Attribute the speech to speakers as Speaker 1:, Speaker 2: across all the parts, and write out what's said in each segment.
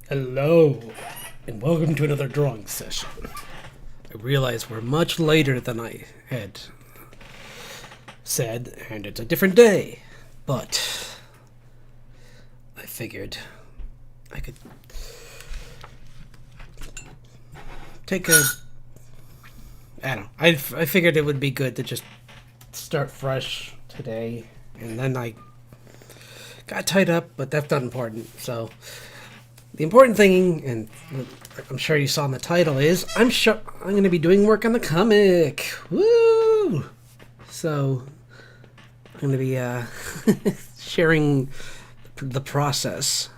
Speaker 1: Hello, and welcome to another drawing session. I realize we're much later than I had said, and it's a different day, but I figured I could take a... I don't know. I figured it would be good to just start fresh today, and then I got tied up, but that's not important, so... The important thing, and I'm sure you saw in the title, is I'm going to be doing work on the comic. Woo! So I'm going to be sharing the process,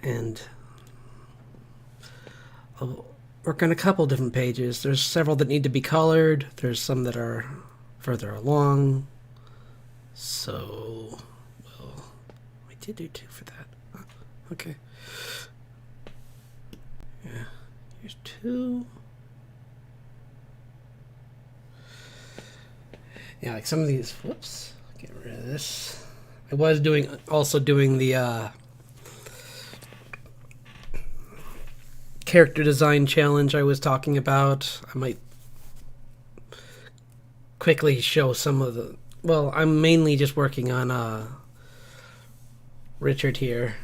Speaker 1: and I'll work on a couple different pages. There's several that need to be colored. There's some that are further along. So, well, we did do two for that. Okay. Yeah, here's two. Yeah, like some of these. Whoops, get rid of this. I was also doing the character design challenge I was talking about. I might quickly show some of the. Well, I'm mainly just working on Richard here,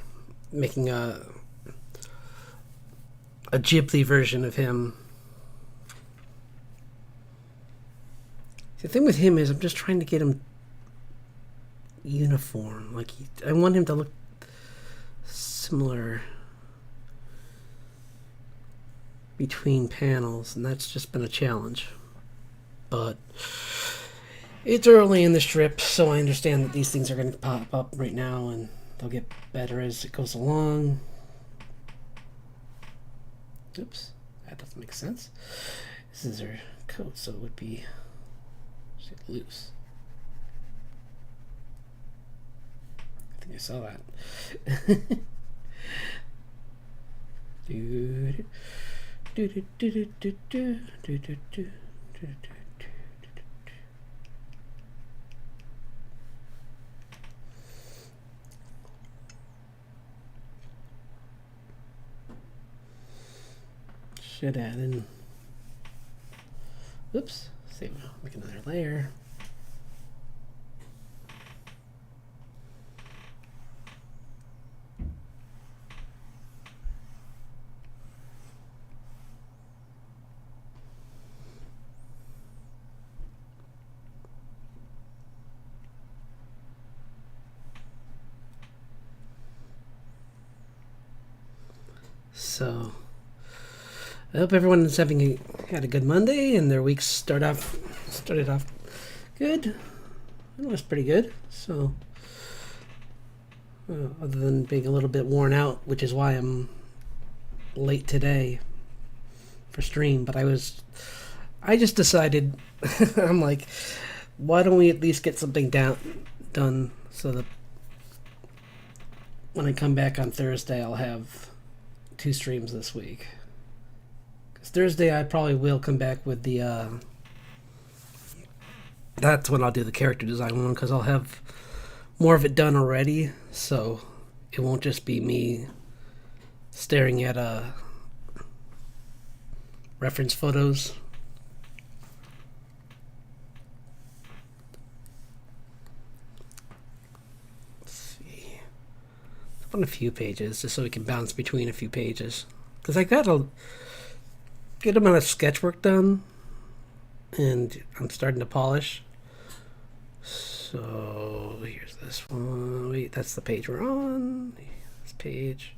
Speaker 1: making a Ghibli version of him. The thing with him is I'm just trying to get him uniform. Like I want him to look similar between panels, and that's just been a challenge. But it's early in the strip, so I understand that these things are going to pop up right now, and they'll get better as it goes along. Oops, that doesn't make sense. This is her coat, so it would be loose. I think I saw that. Should add in. Oops. Save. Make another layer. So. I hope everyone's had a good Monday and their weeks started off good. It was pretty good. So, other than being a little bit worn out, which is why I'm late today for stream. But I just decided, I'm like, why don't we at least get something done so that when I come back on Thursday, I'll have 2 streams this week. Thursday I probably will come back with the that's when I'll do the character design one, because I'll have more of it done already, so it won't just be me staring at reference photos. Let's see, on a few pages just so we can bounce between a few pages, because I got a good amount of sketchwork done, and I'm starting to polish. So here's this one. Wait, that's the page we're on. This page.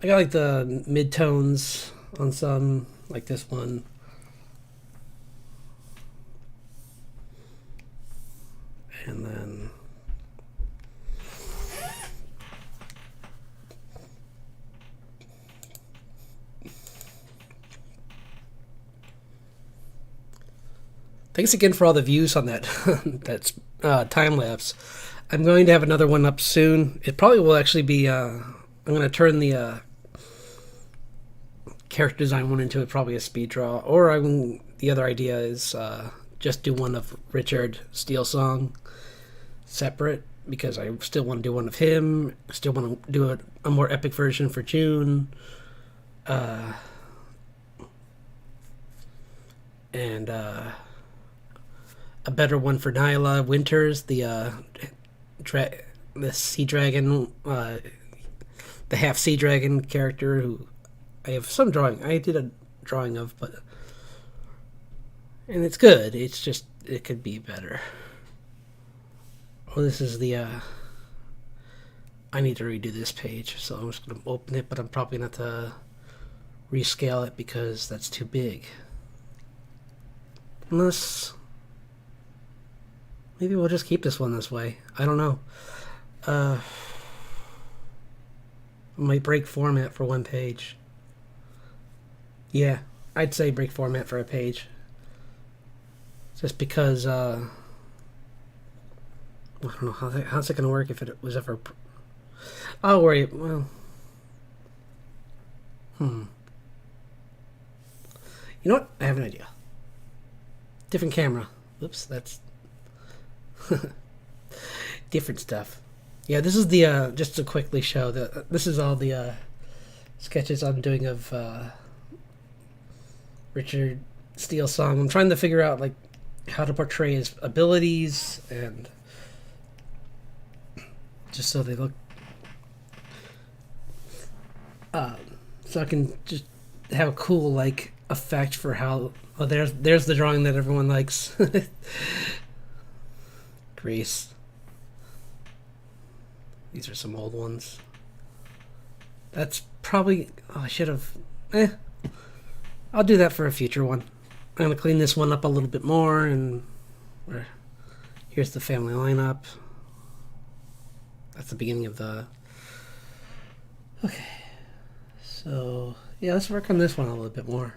Speaker 1: I got like the mid-tones on some, like this one. And then thanks again for all the views on that that's time lapse. I'm going to have another one up soon. It probably will actually be. I'm going to turn the character design one into probably a speed draw, or the other idea is just do one of Richard Steele song separate, because I still want to do one of him. I still want to do a more epic version for June. And a better one for Nyla Winters, the sea dragon, the half sea dragon character who I have some drawing. I did a drawing of, and it's good. It's just it could be better. Well, this is the. I need to redo this page, so I'm just gonna open it, but I'm probably gonna have to rescale it because that's too big. Unless maybe we'll just keep this one this way. I don't know. I might break format for one page. Yeah, I'd say break format for a page. Just because I don't know how's it gonna work if it was ever. I'll worry. Well, You know what? I have an idea. Different camera. Oops, that's different stuff. Yeah, this is the just to quickly show that this is all the sketches I'm doing of Richard Steele's song. I'm trying to figure out like how to portray his abilities and just so they look so I can just have a cool like effect for how. Oh, there's the drawing that everyone likes. Grace. These are some old ones. That's probably. Oh, I should have. I'll do that for a future one. I'm gonna clean this one up a little bit more, and here's the family lineup. That's the beginning of the. Okay. So yeah, let's work on this one a little bit more.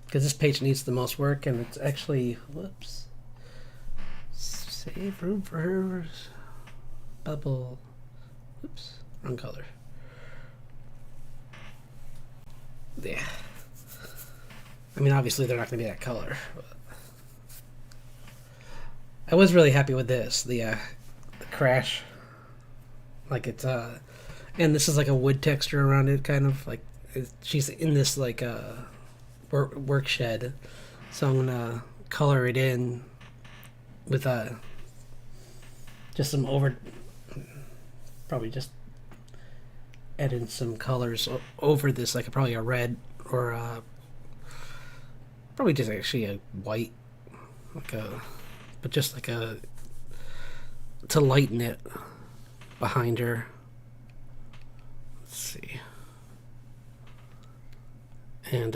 Speaker 1: Because this page needs the most work, and it's actually, whoops, save room for hers, bubble, whoops, wrong color. Yeah. I mean, obviously they're not going to be that color. But I was really happy with this, the crash. Like it's, and this is like a wood texture around it, kind of, like, she's in this, like, work shed, so I'm gonna color it in with just some probably just add in some colors over this, like probably a red or probably just actually a white, like but just like to lighten it behind her. Let's see, and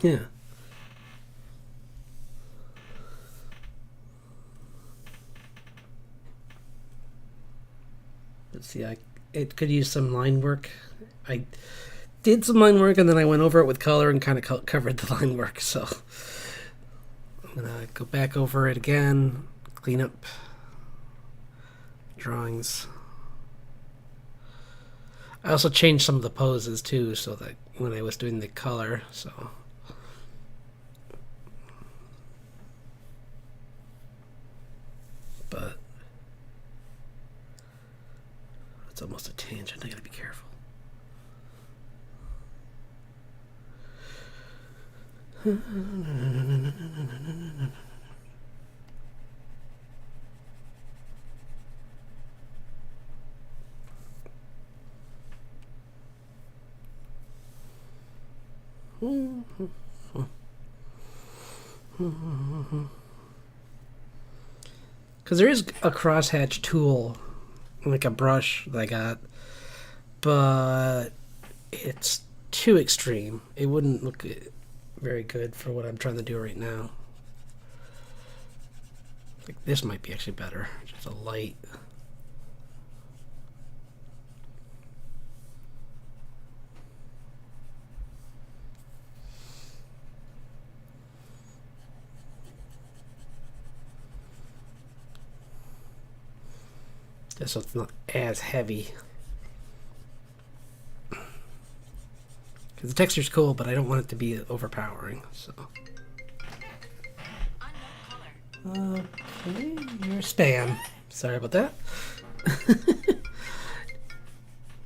Speaker 1: yeah. Let's see, it could use some line work. I did some line work and then I went over it with color and kind of covered the line work. So I'm gonna go back over it again, clean up drawings. I also changed some of the poses too, so that when I was doing the color, so. But it's almost a tangent. I gotta be careful. Because there is a crosshatch tool, like a brush that I got, but it's too extreme. It wouldn't look very good for what I'm trying to do right now. Like this might be actually better, just a light. Just so it's not as heavy. Because the texture's cool, but I don't want it to be overpowering, so. Okay, you're spam. Sorry about that.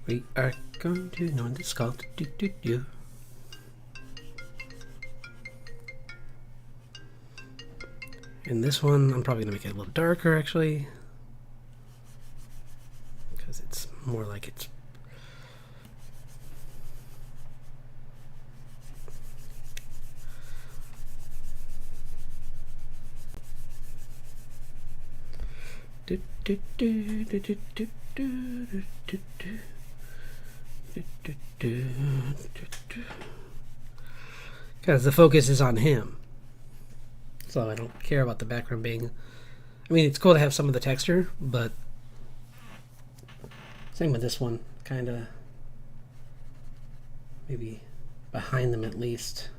Speaker 1: We are going to know this called do. And this one, I'm probably gonna make it a little darker actually, because it's more like it's. Because the focus is on him, so I don't care about the background being. I mean, it's cool to have some of the texture, but same with this one, kind of maybe behind them at least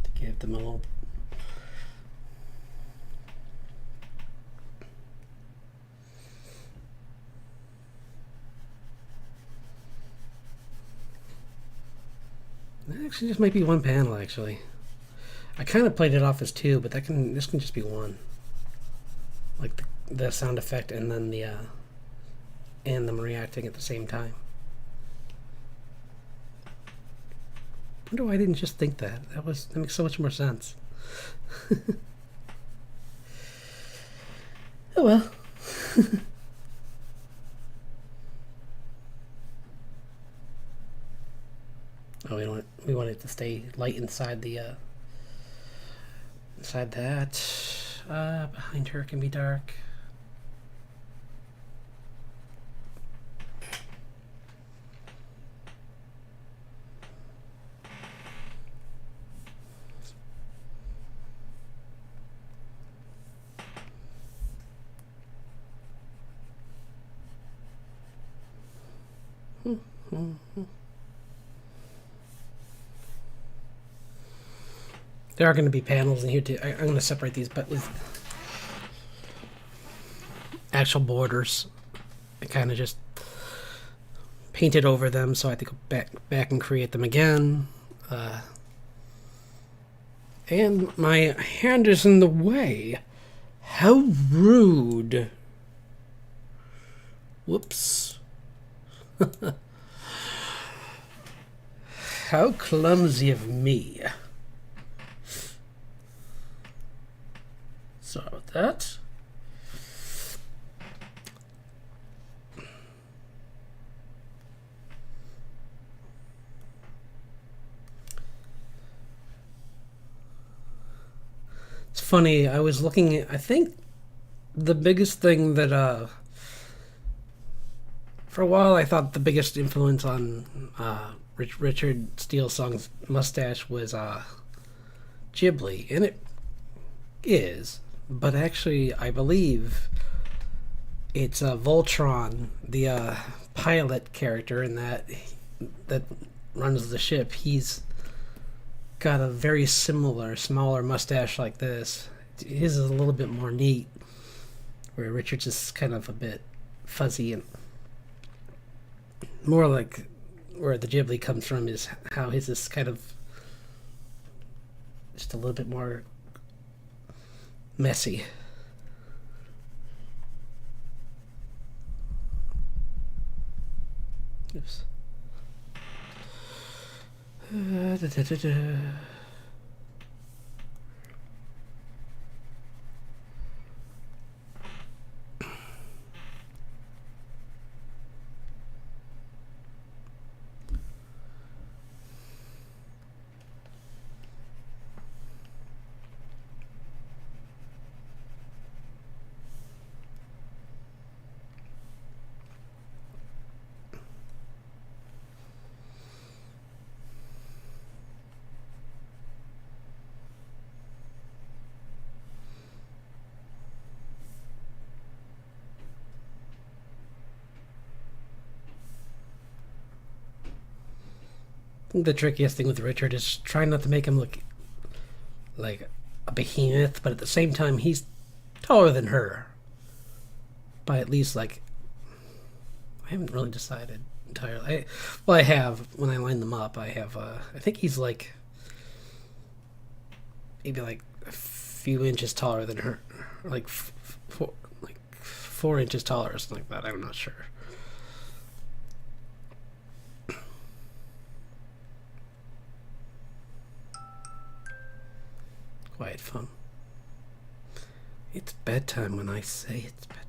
Speaker 1: to give them a little. Actually, this might be one panel. Actually, I kind of played it off as two, but this can just be one. Like the sound effect and then the and them reacting at the same time. I wonder why I didn't just think that. That makes so much more sense. Oh well. Oh, we want it to stay light inside the inside that. Behind her can be dark. There are going to be panels in here too. I'm going to separate these, but with actual borders, I kind of just painted over them, so I have to go back and create them again. And my hand is in the way. How rude. Whoops. How clumsy of me. Sorry about that. It's funny, I was looking at, I think the biggest thing that, for a while I thought the biggest influence on Richard Steelsong's mustache was Ghibli, and it is, but actually I believe it's Voltron, the pilot character in that runs the ship. He's got a very similar, smaller mustache like this. His is a little bit more neat, where Richard's is kind of a bit fuzzy and more like where the Ghibli comes from is how his is kind of just a little bit more messy. Oops. The trickiest thing with Richard is trying not to make him look like a behemoth, but at the same time, he's taller than her. By at least, like, I haven't really decided entirely. I have, when I line them up, I have, I think he's like, maybe like few inches taller than her, like 4 inches taller or something like that. I'm not sure. Quiet phone. It's bedtime when I say it's bedtime.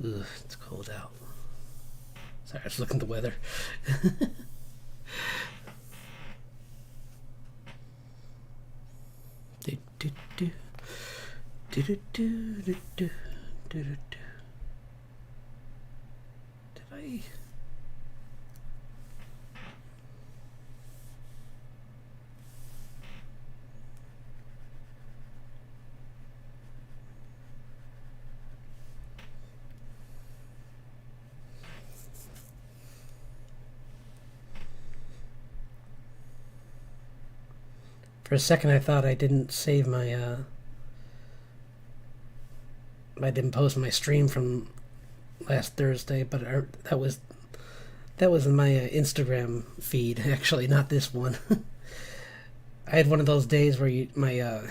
Speaker 1: Ugh, it's cold out. Sorry, I was looking at the weather. Did I? For a second, I thought I didn't save my, I didn't post my stream from last Thursday, but that was in my Instagram feed, actually, not this one. I had one of those days where my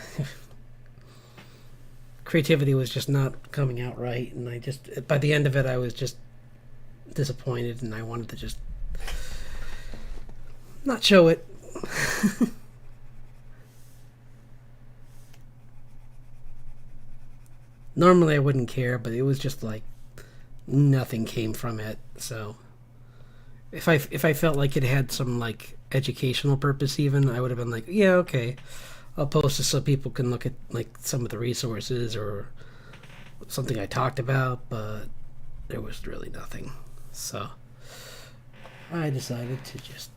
Speaker 1: creativity was just not coming out right, and I just, by the end of it, I was just disappointed, and I wanted to just not show it. Normally I wouldn't care, but it was just like nothing came from it. So if I felt like it had some like educational purpose, even, I would have been like, yeah, okay, I'll post it so people can look at like some of the resources or something I talked about, but there was really nothing. So I decided to just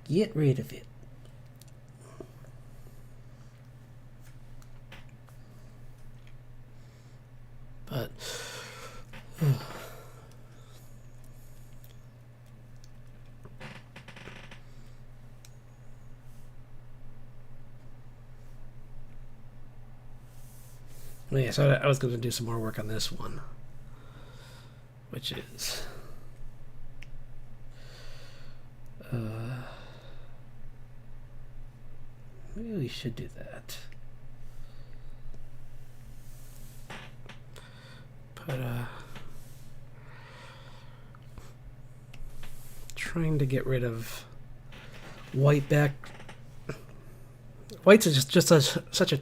Speaker 1: get rid of it. But yeah, so I was going to do some more work on this one, which is maybe we should do that. But trying to get rid of white back. White's is just such a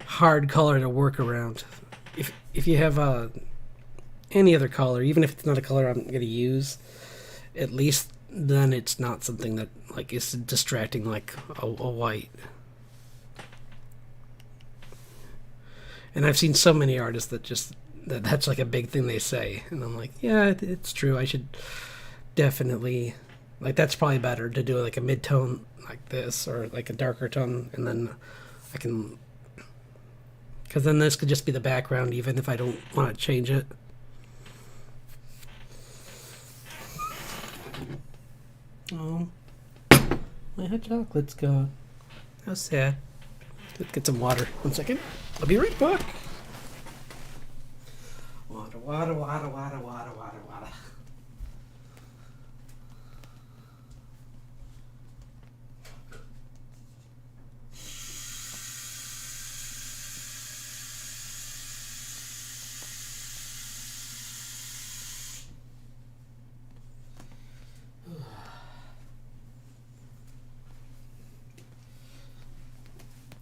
Speaker 1: hard color to work around. If you have any other color, even if it's not a color I'm going to use, at least then it's not something that like is distracting like a white. And I've seen so many artists that just that's like a big thing they say, and I'm like, yeah, it's true. I should definitely, like, that's probably better to do like a mid-tone like this or like a darker tone, and then I can, because then this could just be the background even if I don't want to change it. Oh, my hot chocolate's gone. How sad. Let's get some water. 1 second. I'll be right back. Water, water, water, water, water, water, water.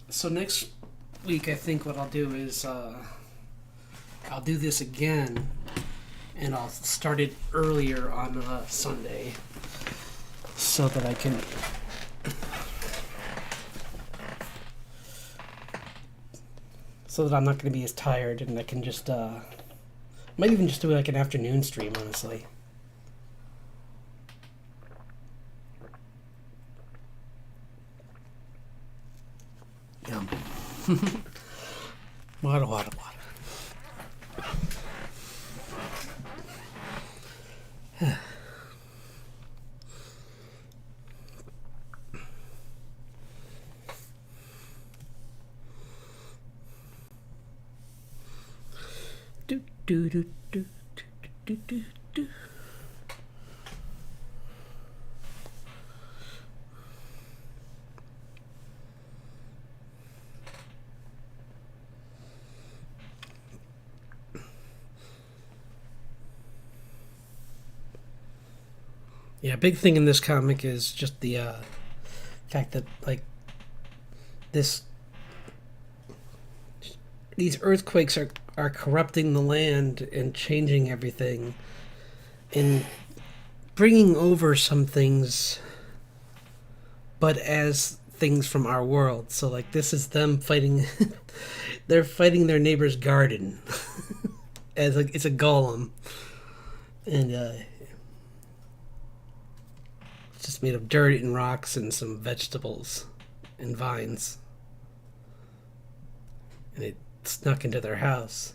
Speaker 1: So next week, I think what I'll do is I'll do this again, and I'll start it earlier on Sunday, so that I can I'm not going to be as tired, and I can just might even just do like an afternoon stream, honestly. Yum. Water, water, water. do, do, do, do, do, Do, do, do. Yeah, big thing in this comic is just the fact that like this these earthquakes are corrupting the land and changing everything and bringing over some things, but as things from our world. So like this is them fighting. They're fighting their neighbor's garden as like it's a golem, and it's just made of dirt and rocks and some vegetables and vines, and it snuck into their house.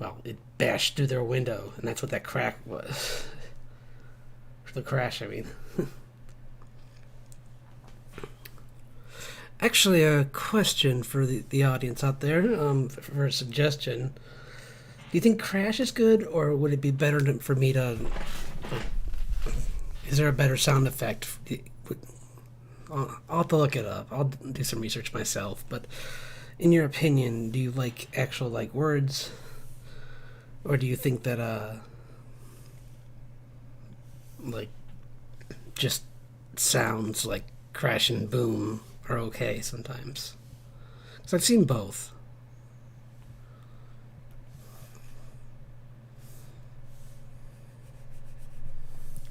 Speaker 1: Well, it bashed through their window, and that's what that crack was. The crash, I mean. Actually, a question for the audience out there, for a suggestion. Do you think crash is good, or would it be better for me to... Is there a better sound effect? I'll have to look it up. I'll do some research myself, but in your opinion, do you like actual like words, or do you think that like just sounds like crash and boom are okay sometimes? Because I've seen both.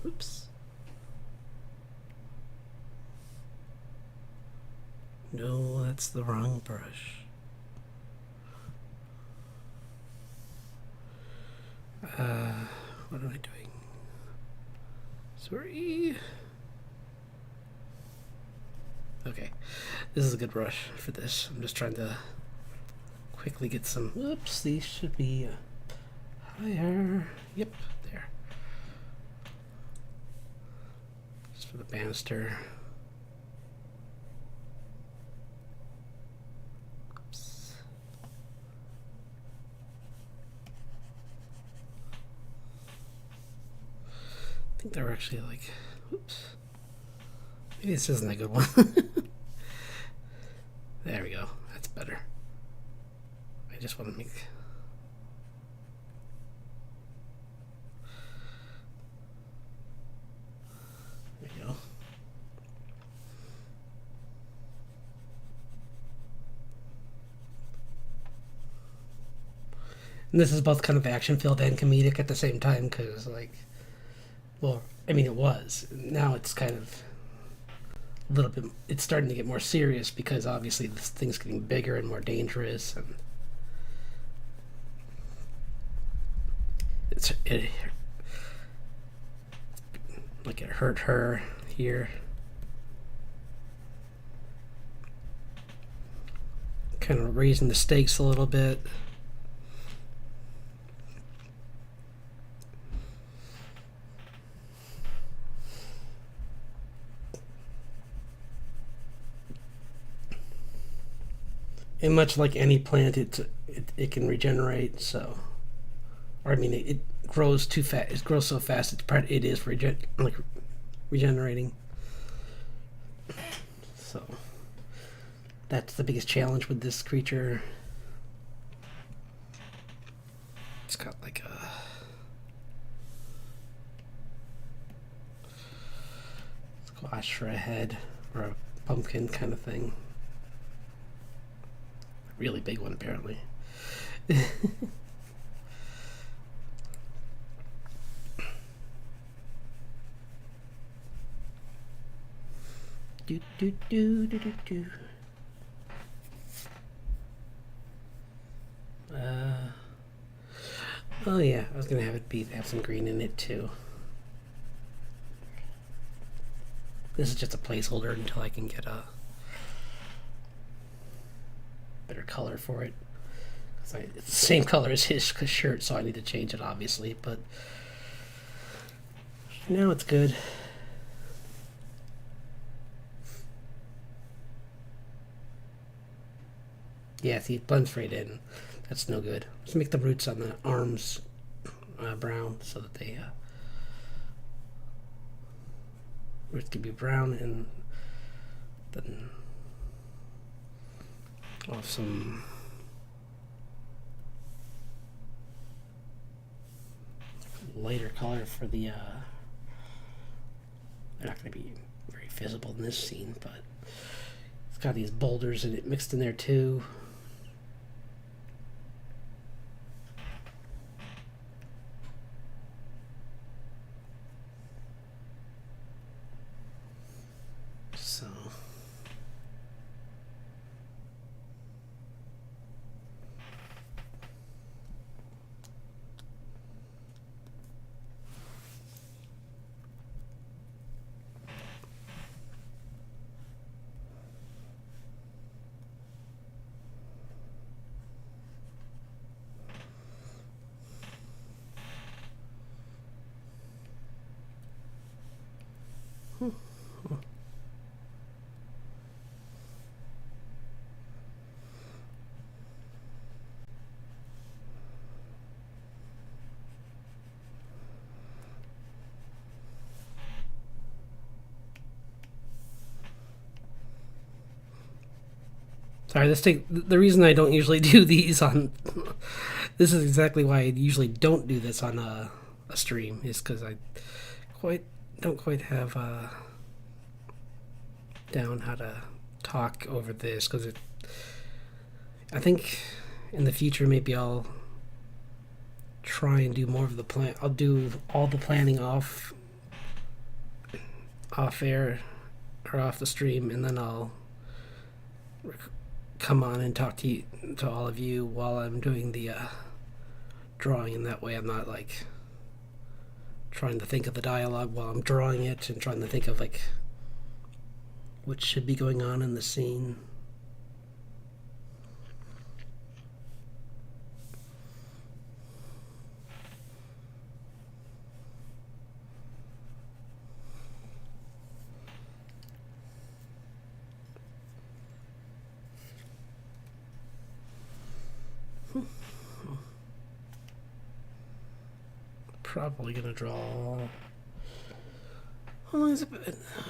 Speaker 1: Oops. No, that's the wrong brush. What am I doing? Sorry. Okay, this is a good brush for this. I'm just trying to quickly get some... Oops, these should be higher. Yep, there. Just for the banister. Oops. I think they're actually like... Oops. Maybe this isn't a good one. There we go. That's better. I just want to make... There we go. And this is both kind of action-filled and comedic at the same time, because, like... Well, I mean, it was. Now it's kind of... a little bit, it's starting to get more serious because obviously this thing's getting bigger and more dangerous, and like it hurt her here. Kind of raising the stakes a little bit. And much like any plant, it can regenerate. So, or I mean, it grows too fast. It grows so fast. It is regenerating. So that's the biggest challenge with this creature. It's got like a squash for a head, or a pumpkin kind of thing. Really big one, apparently. do do do do do do. Oh yeah, I was gonna have it have some green in it too. This is just a placeholder until I can get a better color for it. It's the same color as his shirt, so I need to change it, obviously, but now it's good. Yeah, see, it blends right in. That's no good. Let's make the roots on the arms brown, so that they roots can be brown, and then I'll have some lighter color for the they're not going to be very visible in this scene, but it's got these boulders in it mixed in there too. So sorry, the reason I don't usually do these on this is exactly why I usually don't do this on a stream, is because I don't quite have down how to talk over this, because I think in the future maybe I'll try and do more of the plan. I'll do all the planning off air or off the stream, and then I'll come on and talk to all of you while I'm doing the drawing, and that way I'm not like trying to think of the dialogue while I'm drawing it and trying to think of like what should be going on in the scene. Probably gonna draw. How long is it?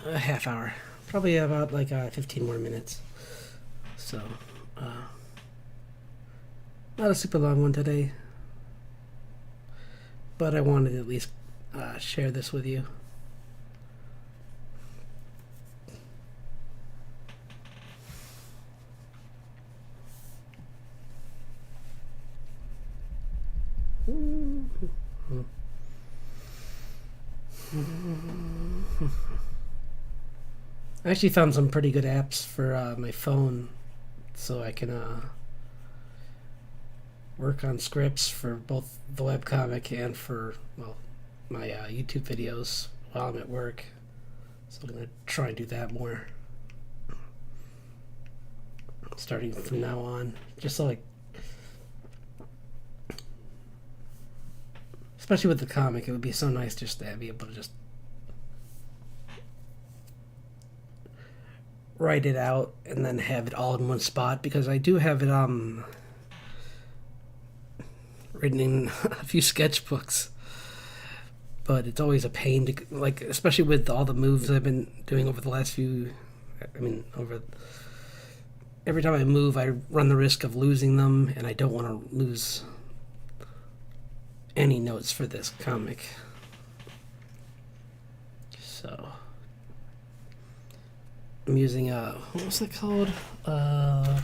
Speaker 1: A half hour. Probably about like 15 more minutes. So, not a super long one today, but I wanted to at least share this with you. I actually found some pretty good apps for my phone, so I can work on scripts for both the webcomic and for, well, my YouTube videos while I'm at work. So I'm going to try and do that more starting from now on, just so like, especially with the comic, it would be so nice just to be able to just write it out and then have it all in one spot, because I do have it written in a few sketchbooks, but it's always a pain to, like, especially with all the moves I've been doing over the last few, every time I move I run the risk of losing them, and I don't want to lose any notes for this comic. So I'm using what was it called? I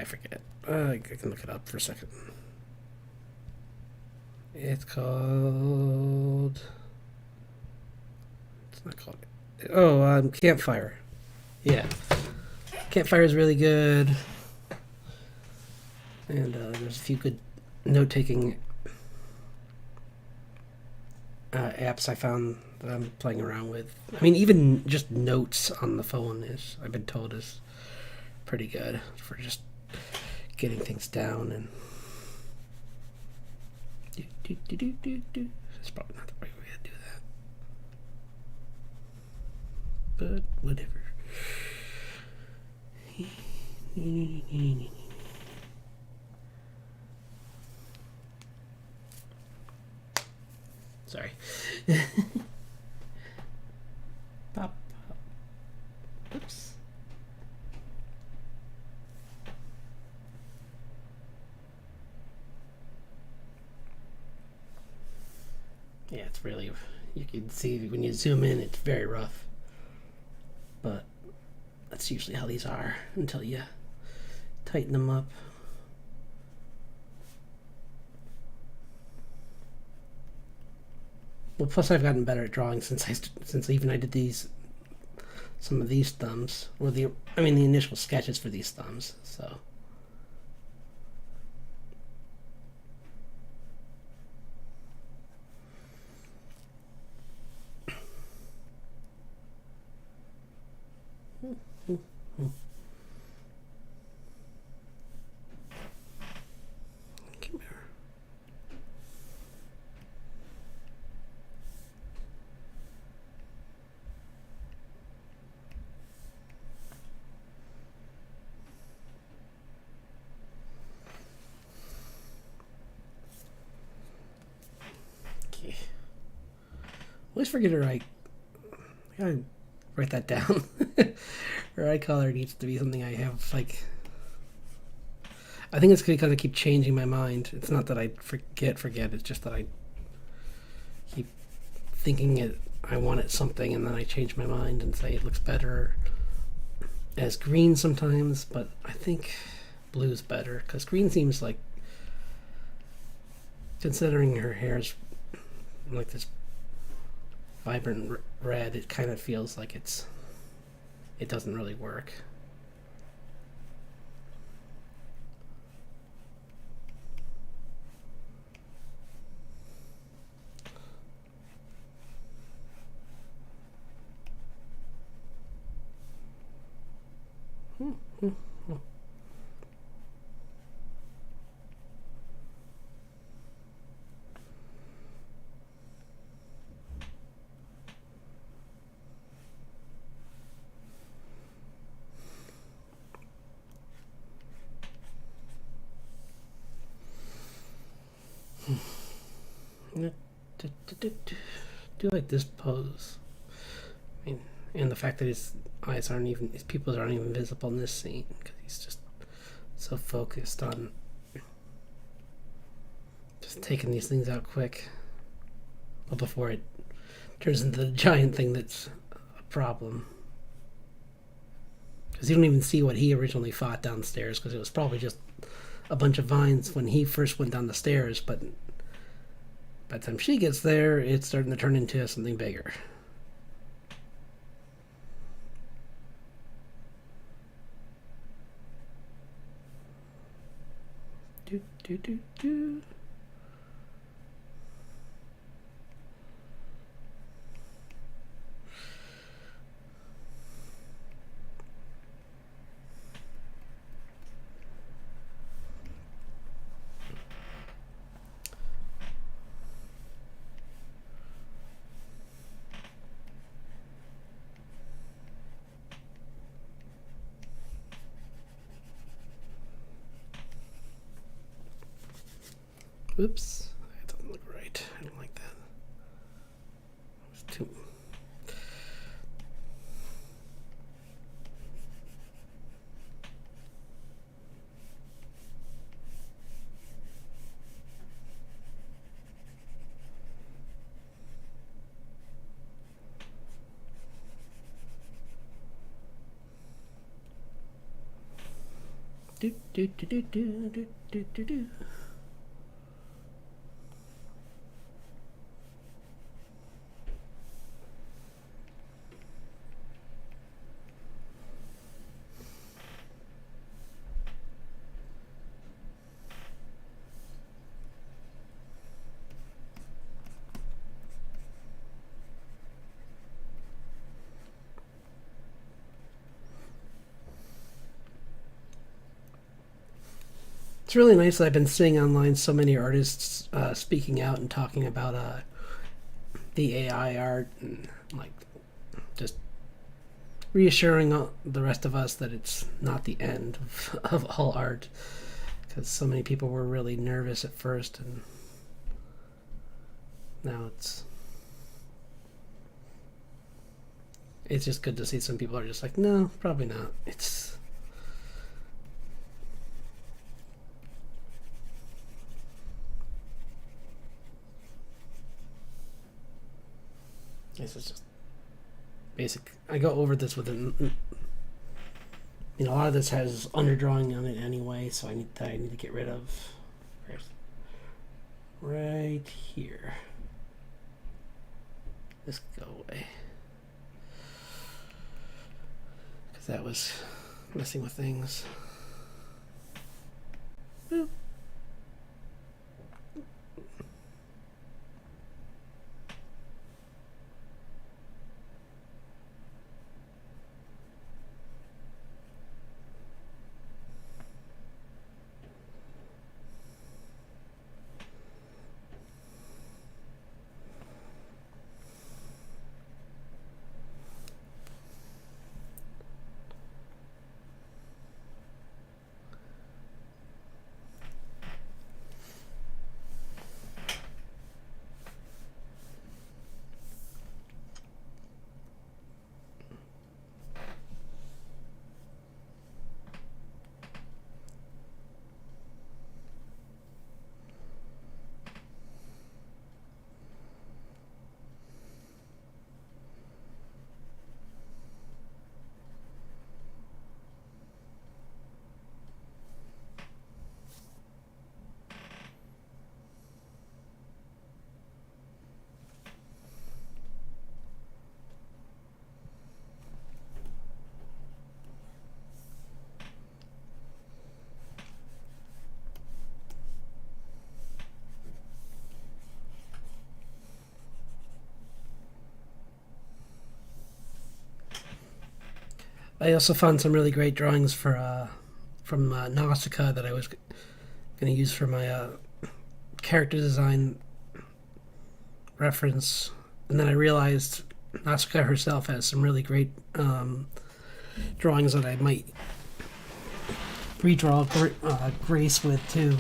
Speaker 1: forget. I can look it up for a second. It's called. It's not called. Oh, Campfire. Yeah, Campfire is really good, and there's a few good note-taking apps I found that I'm playing around with. I mean, even just notes on the phone is, I've been told, is pretty good for just getting things down. And that's probably not the right way to do that, but whatever. Pop, pop. Oops. Yeah, it's really, you can see when you zoom in, it's very rough. But that's usually how these are until you tighten them up. Well, plus I've gotten better at drawing since I did some of these thumbs, or the initial sketches for these thumbs. So. Come here. Okay. Always forget to write. I gotta write that down. Or eye color needs to be something I have like. I think it's because I keep changing my mind. It's not that I forget. It's just that I keep thinking I want it something, and then I change my mind and say it looks better as green sometimes. But I think blue's better because green seems like, considering her hair's like this vibrant red, it kind of feels like it doesn't really work. Do like this pose. I mean, and the fact that his pupils aren't even visible in this scene because he's just so focused on just taking these things out quick, well, before it turns into the giant thing that's a problem. Because you don't even see what he originally fought downstairs, because it was probably just a bunch of vines when he first went down the stairs, but by the time she gets there, it's starting to turn into something bigger. Do, do, do, do. Oops, that doesn't look right. I don't like that. It's too. Do do do do do do do do do. It's really nice that I've been seeing online so many artists speaking out and talking about the AI art, and like just reassuring the rest of us that it's not the end of all art, because so many people were really nervous at first, and now it's it's just good to see some people are just like, no, probably not. It's this is just basic. I go over this with a lot of this has underdrawing on it anyway, so I need to get rid of right here. This go away because that was messing with things. Boop. I also found some really great drawings for from Nausicaa that I was going to use for my character design reference, and then I realized Nausicaa herself has some really great drawings that I might redraw Grace with too.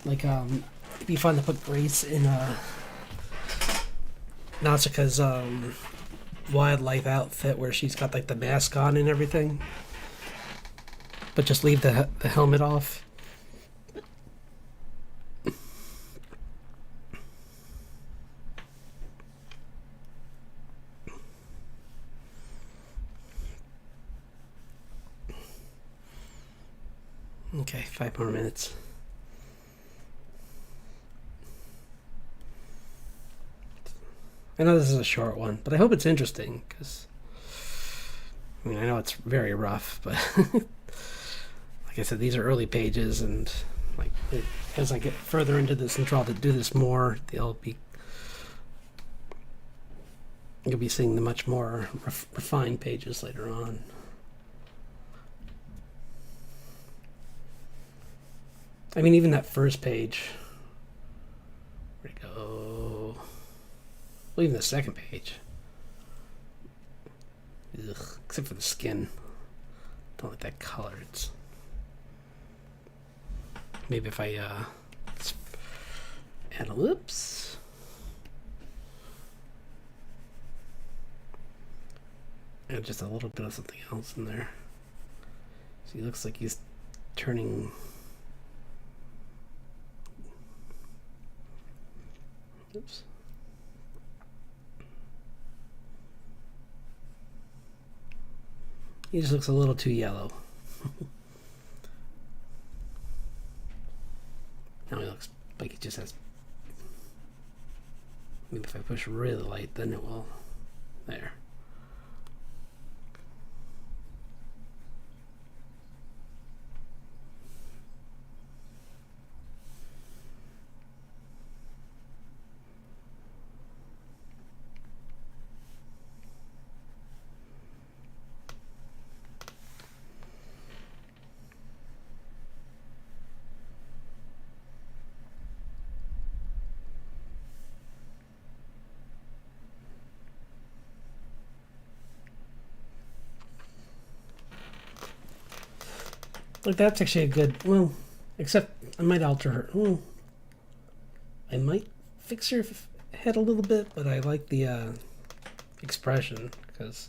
Speaker 1: Like it'd be fun to put Grace in Nausicaa's wildlife outfit where she's got like the mask on and everything, but just leave the helmet off. Okay, 5 more minutes. I know this is a short one, but I hope it's interesting because I know it's very rough, but like I said, these are early pages, and like as I get further into this and try to do this more, you'll be seeing the much more refined pages later on. I mean, even that first page. Where'd it go? Well, even the second page. Ugh, except for the skin. Don't like that color. It's maybe if I add a whoops. Add just a little bit of something else in there. So he looks like he's turning. Oops. He just looks a little too yellow. Now he looks like he just has. Maybe if I push really light, then it will. There. Like that's actually a good. Well, except I might alter her. Well, I might fix her head a little bit, but I like the expression because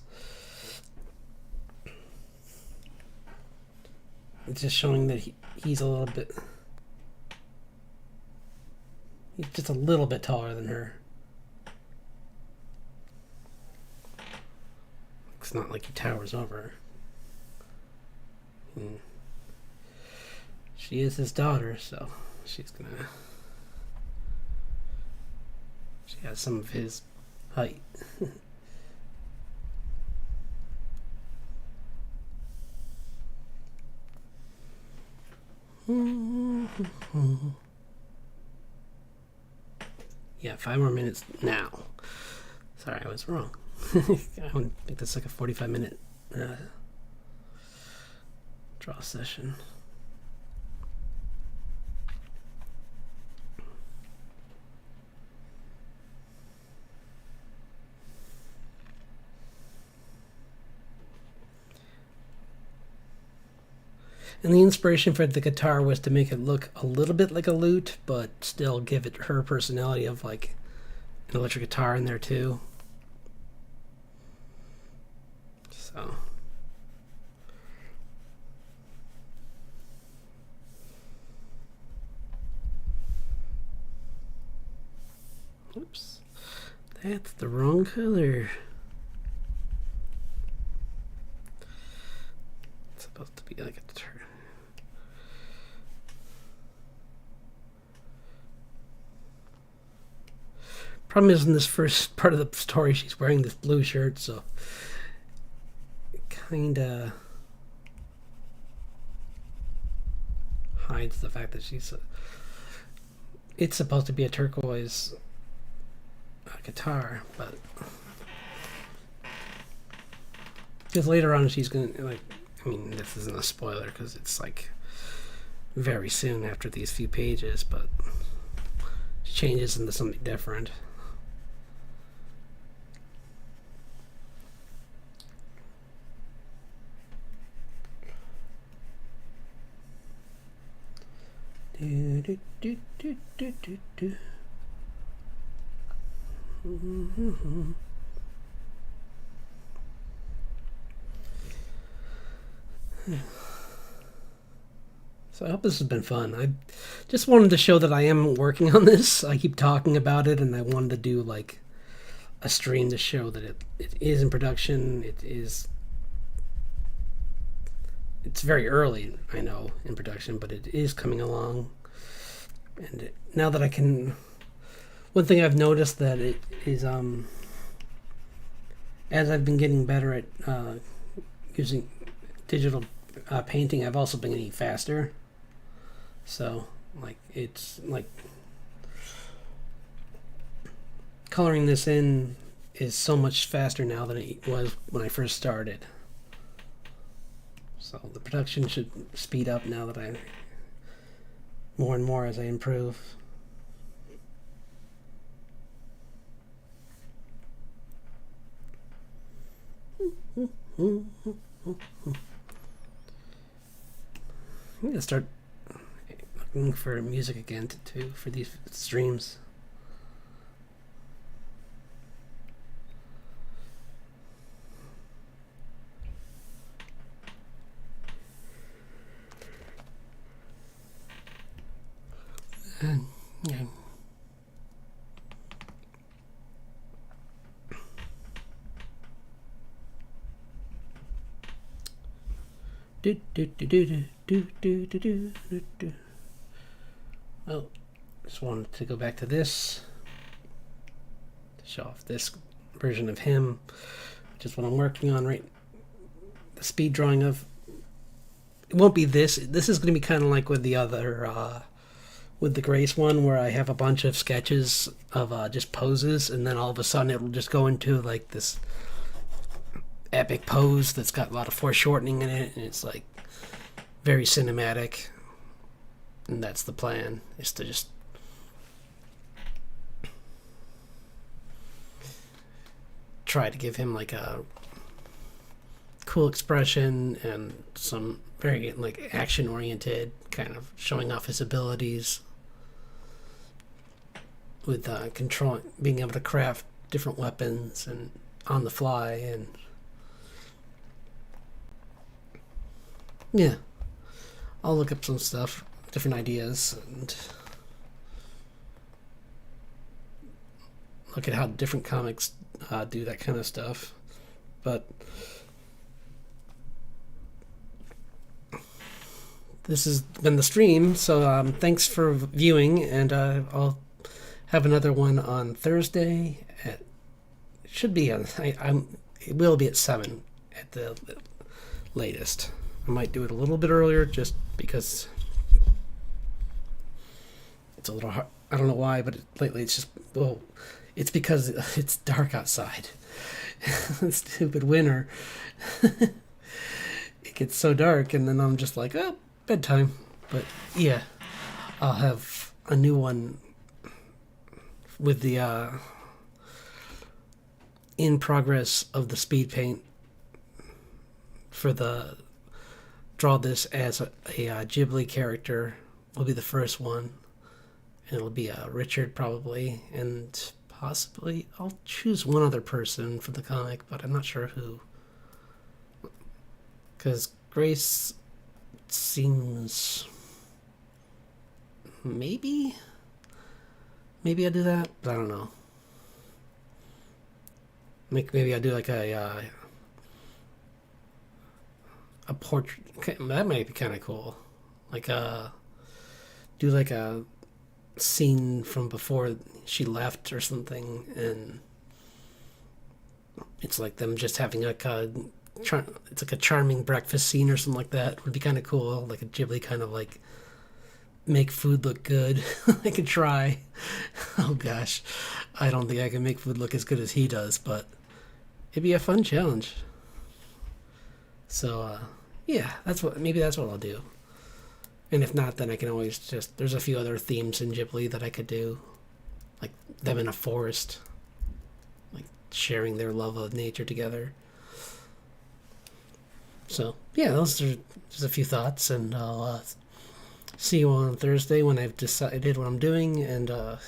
Speaker 1: it's just showing that he's a little bit, he's just a little bit taller than her. It's not like he towers over her. She is his daughter, so she has some of his height. Yeah, 5 more minutes now. Sorry, I was wrong. I would think that's like a 45-minute draw session. And the inspiration for the guitar was to make it look a little bit like a lute, but still give it her personality of like an electric guitar in there too. So. Oops. That's the wrong color. It's supposed to be like a turn. Problem is, in this first part of the story, she's wearing this blue shirt, so it kinda hides the fact that it's supposed to be a turquoise guitar, but because later on she's gonna, like, I mean, this isn't a spoiler because it's like very soon after these few pages, but she changes into something different. Do, do, do, do, do, do, do. So I hope this has been fun. I just wanted to show that I am working on this. I keep talking about it, and I wanted to do like a stream to show that it is in production. It's very early, I know, in production, but it is coming along. And now that I can, one thing I've noticed that it is, as I've been getting better at using digital painting, I've also been getting faster. So, like, it's like coloring this in is so much faster now than it was when I first started. So the production should speed up now that more and more as I improve. I'm gonna start looking for music again too for these streams. Yeah. Do do do do do do do do do do. Well, just wanted to go back to this to show off this version of him, which is what I'm working on right. The speed drawing of it won't be this. This is going to be kind of like with the other. With the Grace one, where I have a bunch of sketches of just poses, and then all of a sudden it'll just go into like this epic pose that's got a lot of foreshortening in it, and it's like very cinematic. And that's the plan, is to just try to give him like a cool expression and some very like action oriented, kind of showing off his abilities with being able to craft different weapons and on the fly, and yeah, I'll look up some stuff, different ideas, and look at how different comics do that kind of stuff. But this has been the stream, so thanks for viewing, and I'll have another one on Thursday. It should be on. It will be at 7 at the latest. I might do it a little bit earlier, just because it's a little hard. I don't know why, but lately it's just it's because it's dark outside. Stupid winter. It gets so dark, and then I'm just like, oh, bedtime. But yeah, I'll have a new one with the in progress of the speed paint for the draw this as a Ghibli character will be the first one, and it'll be Richard probably, and possibly I'll choose one other person for the comic, but I'm not sure who, because Grace seems maybe I'll do that, but I don't know. Maybe I'll do like a portrait. That might be kind of cool. Like do like a scene from before she left or something, and it's like them just having like it's like a charming breakfast scene or something like that. It would be kind of cool, like a Ghibli kind of like make food look good. I could try. Oh gosh, I don't think I can make food look as good as he does, but it'd be a fun challenge. So yeah, maybe that's what I'll do. And if not, then I can always there's a few other themes in Ghibli that I could do, like them in a forest, like sharing their love of nature together. So yeah, those are just a few thoughts, and I'll see you on Thursday when I've decided what I'm doing, and I'll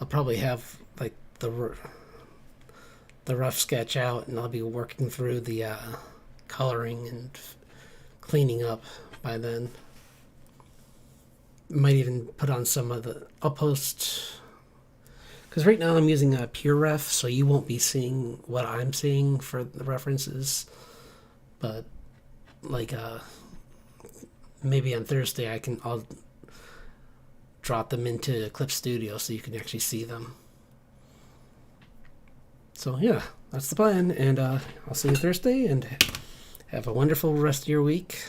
Speaker 1: probably have like the rough sketch out, and I'll be working through the coloring and cleaning up by then. Might even put on some of the. I'll post, because right now I'm using a pure ref, so you won't be seeing what I'm seeing for the references. But like maybe on Thursday I'll drop them into Clip Studio so you can actually see them. So yeah, that's the plan, and I'll see you Thursday, and have a wonderful rest of your week.